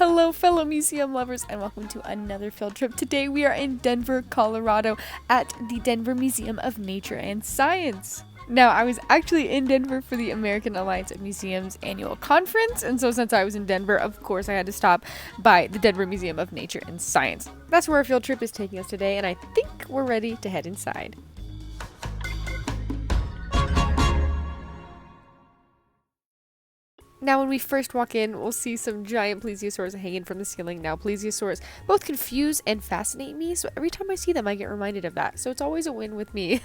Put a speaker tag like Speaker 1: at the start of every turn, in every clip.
Speaker 1: Hello fellow museum lovers and welcome to another field trip. Today we are in Denver, Colorado at the Denver Museum of Nature and Science. Now I was actually in Denver for the American Alliance of Museums annual conference, and so since I was in Denver, of course I had to stop by the Denver Museum of Nature and Science. That's where our field trip is taking us today, and I think we're ready to head inside. Now when we first walk in, we'll see some giant plesiosaurs hanging from the ceiling. Now plesiosaurs both confuse and fascinate me, so every time I see them I get reminded of that, so it's always a win with me.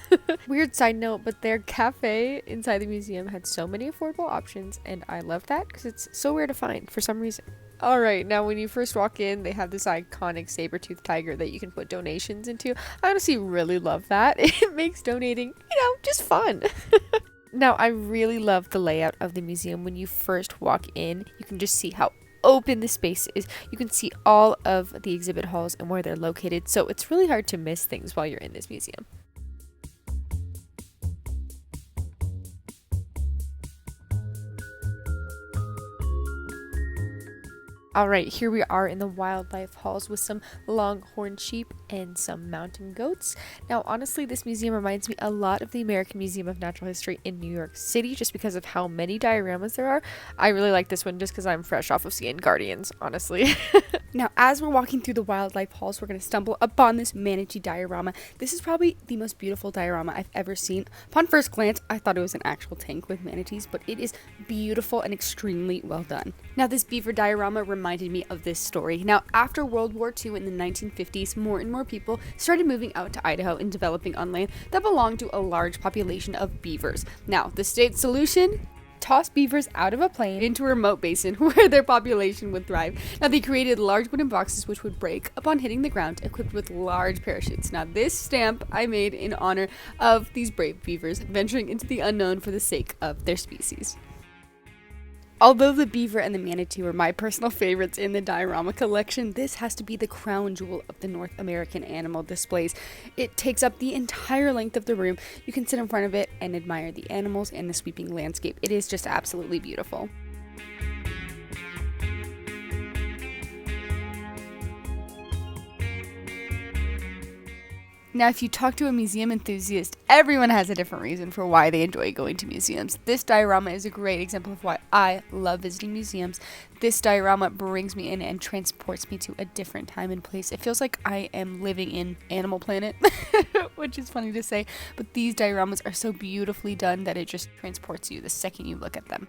Speaker 1: Weird side note, but their cafe inside the museum had so many affordable options, and I love that because it's so rare to find for some reason. Alright, now when you first walk in, they have this iconic saber-toothed tiger that you can put donations into. I honestly really love that. It makes donating, just fun. Now, I really love the layout of the museum. When you first walk in, you can just see how open the space is. You can see all of the exhibit halls and where they're located, so it's really hard to miss things while you're in this museum. Alright, here we are in the wildlife halls with some longhorn sheep and some mountain goats. Now, honestly, this museum reminds me a lot of the American Museum of Natural History in New York City, just because of how many dioramas there are. I really like this one just because I'm fresh off of seeing Guardians, honestly. Now, as we're walking through the wildlife halls, we're going to stumble upon this manatee diorama. This is probably the most beautiful diorama I've ever seen. Upon first glance, I thought it was an actual tank with manatees, but it is beautiful and extremely well done. Now, this beaver diorama reminded me of this story. Now, after World War II in the 1950s, more and more people started moving out to Idaho and developing on land that belonged to a large population of beavers. Now, the state's solution? Toss beavers out of a plane into a remote basin where their population would thrive. Now, they created large wooden boxes which would break upon hitting the ground, equipped with large parachutes. Now, this stamp I made in honor of these brave beavers venturing into the unknown for the sake of their species. Although the beaver and the manatee were my personal favorites in the diorama collection, this has to be the crown jewel of the North American animal displays. It takes up the entire length of the room. You can sit in front of it and admire the animals and the sweeping landscape. It is just absolutely beautiful. Now, if you talk to a museum enthusiast, everyone has a different reason for why they enjoy going to museums. This diorama is a great example of why I love visiting museums. This diorama brings me in and transports me to a different time and place. It feels like I am living in Animal Planet, which is funny to say, but these dioramas are so beautifully done that it just transports you the second you look at them.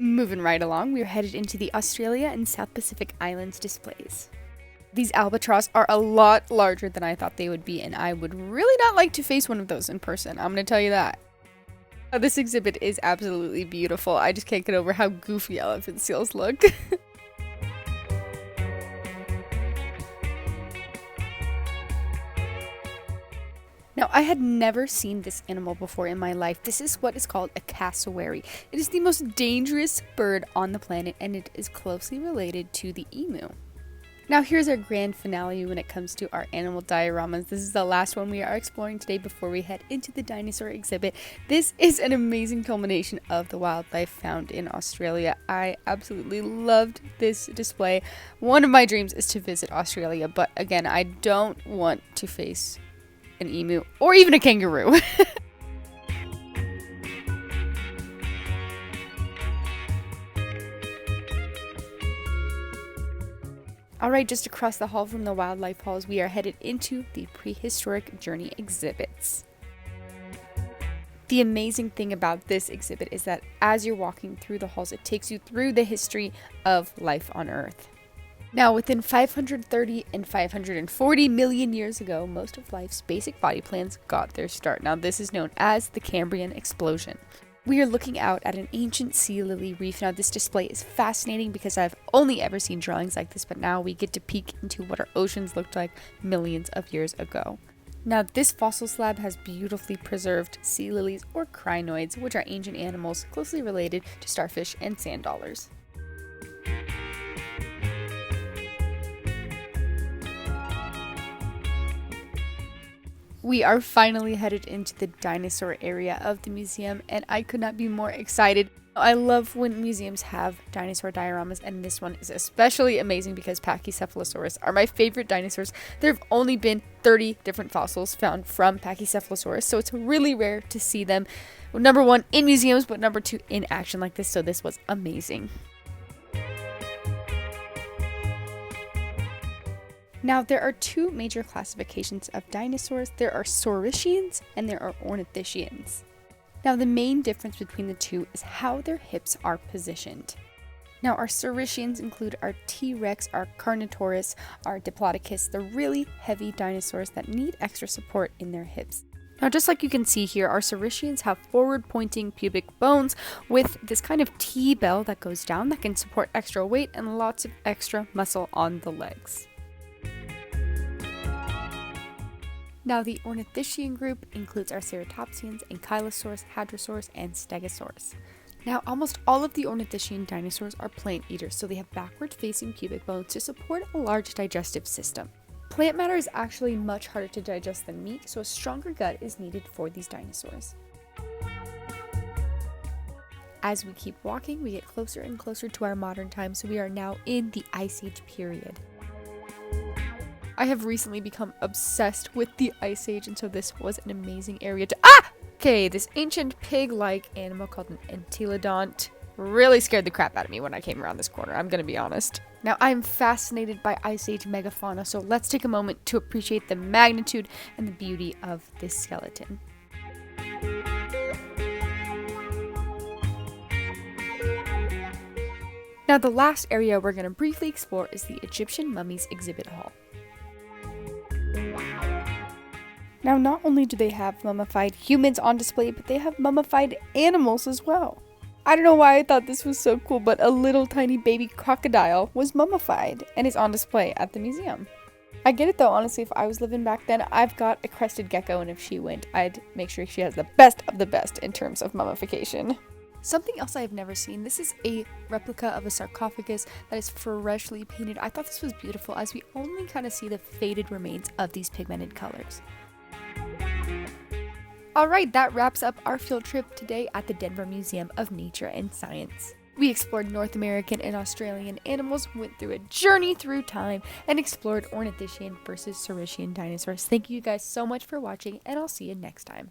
Speaker 1: Moving right along, we are headed into the Australia and South Pacific Islands displays. These albatross are a lot larger than I thought they would be, and I would really not like to face one of those in person, I'm going to tell you that. This exhibit is absolutely beautiful. I just can't get over how goofy elephant seals look. Now, I had never seen this animal before in my life. This is what is called a cassowary. It is the most dangerous bird on the planet, and it is closely related to the emu. Now, here's our grand finale when it comes to our animal dioramas. This is the last one we are exploring today before we head into the dinosaur exhibit. This is an amazing culmination of the wildlife found in Australia. I absolutely loved this display. One of my dreams is to visit Australia, but again, I don't want to face an emu, or even a kangaroo. Alright, just across the hall from the wildlife halls, we are headed into the Prehistoric Journey exhibits. The amazing thing about this exhibit is that as you're walking through the halls, it takes you through the history of life on Earth. Now, within 530 and 540 million years ago, most of life's basic body plans got their start. Now, this is known as the Cambrian Explosion. We are looking out at an ancient sea lily reef. Now, this display is fascinating because I've only ever seen drawings like this, but now we get to peek into what our oceans looked like millions of years ago. Now, this fossil slab has beautifully preserved sea lilies or crinoids, which are ancient animals closely related to starfish and sand dollars.
Speaker 2: We are finally headed into the dinosaur area of the museum, and I could not be more excited. I love when museums have dinosaur dioramas, and this one is especially amazing because Pachycephalosaurus are my favorite dinosaurs. There have only been 30 different fossils found from Pachycephalosaurus, so it's really rare to see them, number one, in museums, but number two, in action like this, so this was amazing. Now, there are two major classifications of dinosaurs. There are Saurischians and there are Ornithischians. Now, the main difference between the two is how their hips are positioned. Now, our Saurischians include our T-Rex, our Carnotaurus, our Diplodocus, the really heavy dinosaurs that need extra support in their hips. Now, just like you can see here, our Saurischians have forward-pointing pubic bones with this kind of T-bell that goes down that can support extra weight and lots of extra muscle on the legs. Now, the Ornithischian group includes our Ceratopsians, Ankylosaurs, Hadrosaurs, and Stegosaurs. Now, almost all of the Ornithischian dinosaurs are plant eaters, so they have backward-facing pubic bones to support a large digestive system. Plant matter is actually much harder to digest than meat, so a stronger gut is needed for these dinosaurs. As we keep walking, we get closer and closer to our modern time, so we are now in the Ice Age period. I have recently become obsessed with the Ice Age, and so this was an amazing area to— Okay, this ancient pig-like animal called an entelodont really scared the crap out of me when I came around this corner, I'm gonna be honest. Now, I'm fascinated by Ice Age megafauna, so let's take a moment to appreciate the magnitude and the beauty of this skeleton. Now, the last area we're gonna briefly explore is the Egyptian Mummies Exhibit Hall. Now, not only do they have mummified humans on display, but they have mummified animals as well. I don't know why I thought this was so cool, but a little tiny baby crocodile was mummified and is on display at the museum. I get it though, honestly, if I was living back then, I've got a crested gecko, and if she went, I'd make sure she has the best of the best in terms of mummification. Something else I've never seen, this is a replica of a sarcophagus that is freshly painted. I thought this was beautiful as we only kind of see the faded remains of these pigmented colors. Alright, that wraps up our field trip today at the Denver Museum of Nature and Science. We explored North American and Australian animals, went through a journey through time, and explored Ornithischian versus Saurischian dinosaurs. Thank you guys so much for watching, and I'll see you next time.